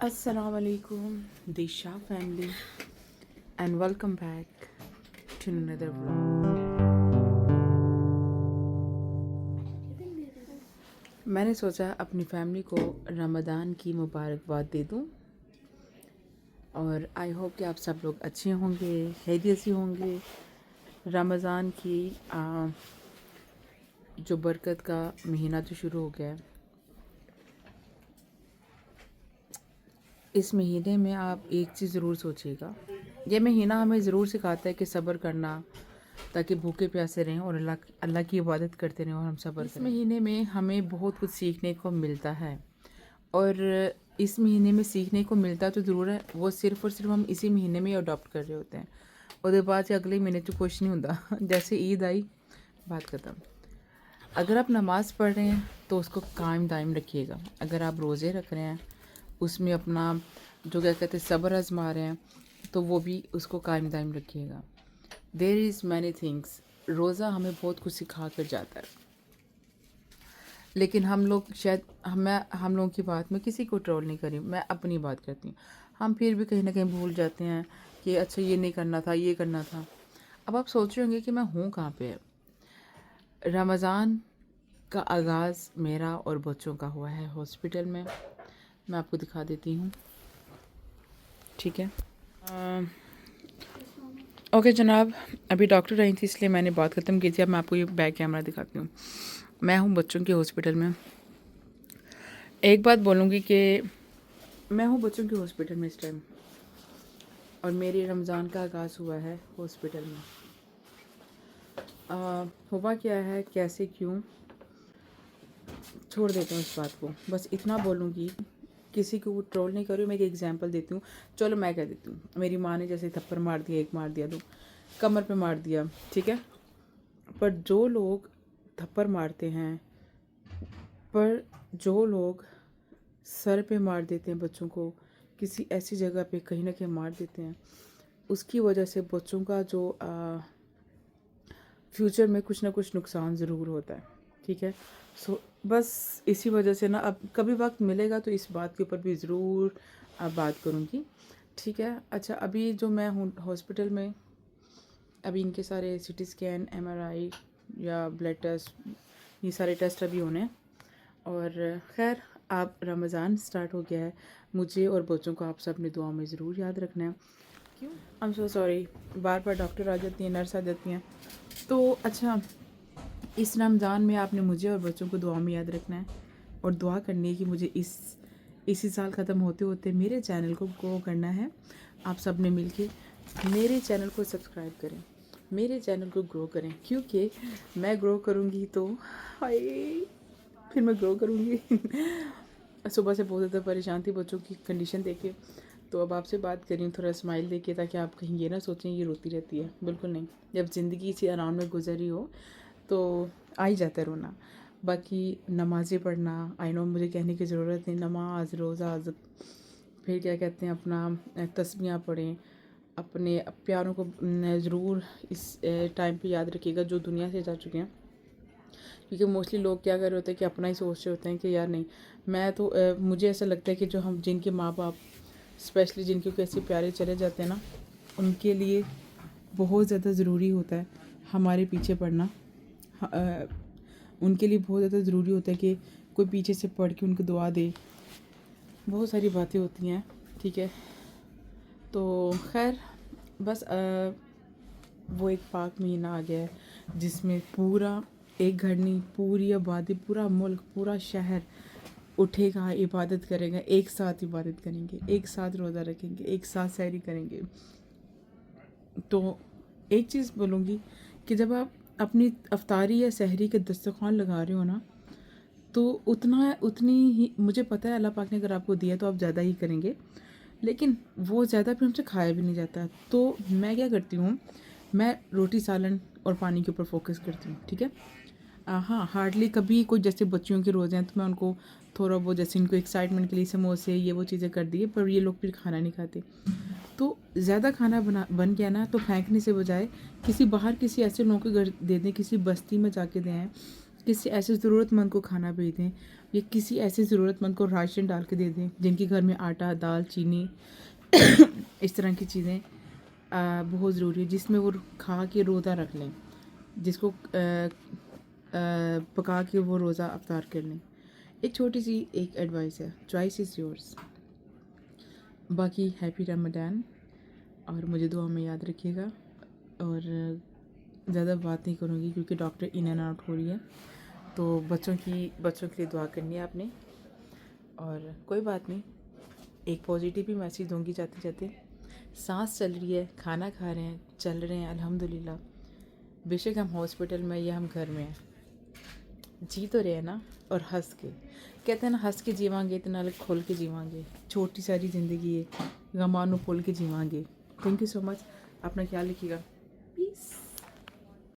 Assalamualaikum, Disha family, and welcome back to another vlog. मैंने सोचा अपनी फैमिली को रमज़ान की मुबारकबाद दे दूं और आई होप कि आप सब लोग अच्छे होंगे, खैरियत से होंगे। रमज़ान की जो बरकत का महीना जो शुरू हो गया है, इस महीने में आप एक चीज़ ज़रूर सोचिएगा। ये महीना हमें ज़रूर सिखाता है कि सब्र करना, ताकि भूखे प्यासे रहें और अल्लाह अल्लाह की इबादत करते रहें और हम सब्र करें। इस महीने में हमें बहुत कुछ सीखने को मिलता है और इस महीने में सीखने को मिलता तो ज़रूर है, वो सिर्फ़ और सिर्फ हम इसी महीने में ही अडॉप्ट कर रहे होते हैं। उसके बाद से अगले महीने तो कुछ नहीं होता। जैसे ईद आई, बात ख़त्म। अगर आप नमाज़ पढ़ रहे हैं तो उसको कायम दायम रखिएगा। अगर आप रोज़े रख रहे हैं, उसमें अपना जो क्या कहते हैं सब्र आजमा रहे हैं, तो वो भी उसको कायम दायम रखिएगा। There is many things. रोज़ा हमें बहुत कुछ सिखा कर जाता है, लेकिन हम लोग शायद हम लोगों की बात में किसी को ट्रोल नहीं करी, मैं अपनी बात करती हूँ। हम फिर भी कहीं ना कहीं भूल जाते हैं कि अच्छा ये नहीं करना था, ये करना था। अब आप सोच रहे होंगे कि मैं हूँ कहाँ पे। रमज़ान का आगाज़ मेरा और बच्चों का हुआ है हॉस्पिटल में। मैं आपको दिखा देती हूँ, ठीक है। ओके जनाब, अभी डॉक्टर आई थी इसलिए मैंने बात ख़त्म की थी। अब मैं आपको ये बैक कैमरा दिखाती हूँ। मैं हूँ बच्चों के हॉस्पिटल में। एक बात बोलूँगी कि मैं हूँ बच्चों के हॉस्पिटल में इस टाइम, और मेरी रमज़ान का आगाज़ हुआ है हॉस्पिटल में। हुआ क्या है, कैसे, क्यों, छोड़ देते हैं उस बात को। बस इतना बोलूँगी, किसी को ट्रोल नहीं कर रही हूँ, मैं एक एग्जांपल देती हूँ। चलो मैं कह देती हूँ, मेरी माँ ने जैसे थप्पड़ मार दिया, एक मार दिया, दो कमर पे मार दिया, ठीक है। पर जो लोग थप्पड़ मारते हैं, पर जो लोग सर पे मार देते हैं बच्चों को, किसी ऐसी जगह पे कहीं ना कहीं मार देते हैं, उसकी वजह से बच्चों का जो फ्यूचर में कुछ ना कुछ नुकसान ज़रूर होता है, ठीक है। सो बस इसी वजह से ना, अब कभी वक्त मिलेगा तो इस बात के ऊपर भी ज़रूर बात करूँगी, ठीक है। अच्छा, अभी जो मैं हूँ हॉस्पिटल में, अभी इनके सारे सीटी स्कैन, एमआरआई या ब्लड टेस्ट, ये सारे टेस्ट अभी होने हैं। और ख़ैर, आप रमज़ान स्टार्ट हो गया है, मुझे और बच्चों को आप सब अपनी दुआ में ज़रूर याद रखना है। क्यों, आई एम सो सॉरी, बार बार डॉक्टर आ जाती हैं, नर्स आ जाती हैं। तो अच्छा, इस रमज़ान में आपने मुझे और बच्चों को दुआ में याद रखना है और दुआ करनी है कि मुझे इसी साल ख़त्म होते होते मेरे चैनल को ग्रो करना है। आप सब ने मिल के मेरे चैनल को सब्सक्राइब करें, मेरे चैनल को ग्रो करें, क्योंकि मैं ग्रो करूँगी तो हाय, फिर मैं ग्रो करूँगी। सुबह से बहुत ज़्यादा परेशान थी बच्चों की कंडीशन देखे, तो अब आपसे बात कर रही हूँ थोड़ा स्माइल देके, ताकि आप कहीं ये ना सोचें ये रोती रहती है। बिल्कुल नहीं, जब ज़िंदगी इसी आराम में गुजरी हो तो आ ही जाता है रोना। बाकी नमाज़ें पढ़ना, आई नो मुझे कहने की ज़रूरत नहीं, नमाज, रोज़ा, फिर क्या कहते हैं अपना तस्बीहां पढ़ें, अपने प्यारों को ज़रूर इस टाइम पे याद रखिएगा जो दुनिया से जा चुके हैं। क्योंकि मोस्टली लोग क्या कर रहे होते हैं कि अपना ही सोच रहे होते हैं कि यार नहीं, मैं तो मुझे ऐसा लगता है कि जो हम जिनके माँ बाप स्पेशली जिनके कैसे प्यारे चले जाते हैं ना, उनके लिए बहुत ज़्यादा ज़रूरी होता है हमारे पीछे पड़ना। उनके लिए बहुत ज़्यादा ज़रूरी होता है कि कोई पीछे से पढ़ के उनको दुआ दे। बहुत सारी बातें होती हैं, ठीक है। तो खैर, बस वो एक पाक महीना आ गया है जिसमें पूरा एक घर नहीं, पूरी आबादी, पूरा मुल्क, पूरा शहर उठेगा, इबादत करेगा, एक साथ इबादत करेंगे, एक साथ रोज़ा रखेंगे, एक साथ सहरी करेंगे। तो एक चीज़ बोलूँगी कि जब आप अपनी अफ्तारी या सहरी के दस्तरखान लगा रहे हो ना, तो उतनी ही मुझे पता है अल्लाह पाक ने अगर आपको दिया तो आप ज़्यादा ही करेंगे, लेकिन वो ज़्यादा फिर हमसे खाया भी नहीं जाता। तो मैं क्या करती हूँ, मैं रोटी सालन और पानी के ऊपर फोकस करती हूँ, ठीक है। हाँ, हार्डली कभी कोई जैसे बच्चियों के रोज़े हैं तो मैं उनको थोड़ा बहुत जैसे इनको एक्साइटमेंट के लिए समोसे ये वो चीज़ें कर दिए, पर ये लोग फिर खाना नहीं खाते। तो ज़्यादा खाना बन गया ना, तो फेंकने से बजाय किसी बाहर किसी ऐसे लोगों के घर दे दें, किसी बस्ती में जाके दें, किसी ऐसे ज़रूरतमंद को खाना भेज दें, या किसी ऐसे ज़रूरतमंद को राशन डाल के दे दें जिनके घर में आटा, दाल, चीनी इस तरह की चीज़ें बहुत ज़रूरी है, जिसमें वो खा के रोज़ा रख लें, जिसको पका के वो रोज़ा अफ्तार कर लें। एक छोटी सी एक एडवाइस है, चॉइस इज़ योर्स। बाकी हैप्पी रमज़ान, और मुझे दुआ में याद रखिएगा। और ज़्यादा बात नहीं करूँगी क्योंकि डॉक्टर इन एंड आउट हो रही है, तो बच्चों के लिए दुआ करनी है आपने। और कोई बात नहीं, एक पॉजिटिव भी मैसेज दूंगी जाते जाते। सांस चल रही है, खाना खा रहे हैं, चल रहे हैं, अल्हम्दुलिल्लाह। बेशक हम हॉस्पिटल में या हम घर में हैं, जी तो रहे हैं ना। और हंस के, कहते हैं ना, हंस के जीवांगे तो नाले खोल के जीवांगे। छोटी सारी ज़िंदगी है, गमां नूं भुल के जीवांगे। थैंक यू सो मच, अपना ख्याल रखिएगा।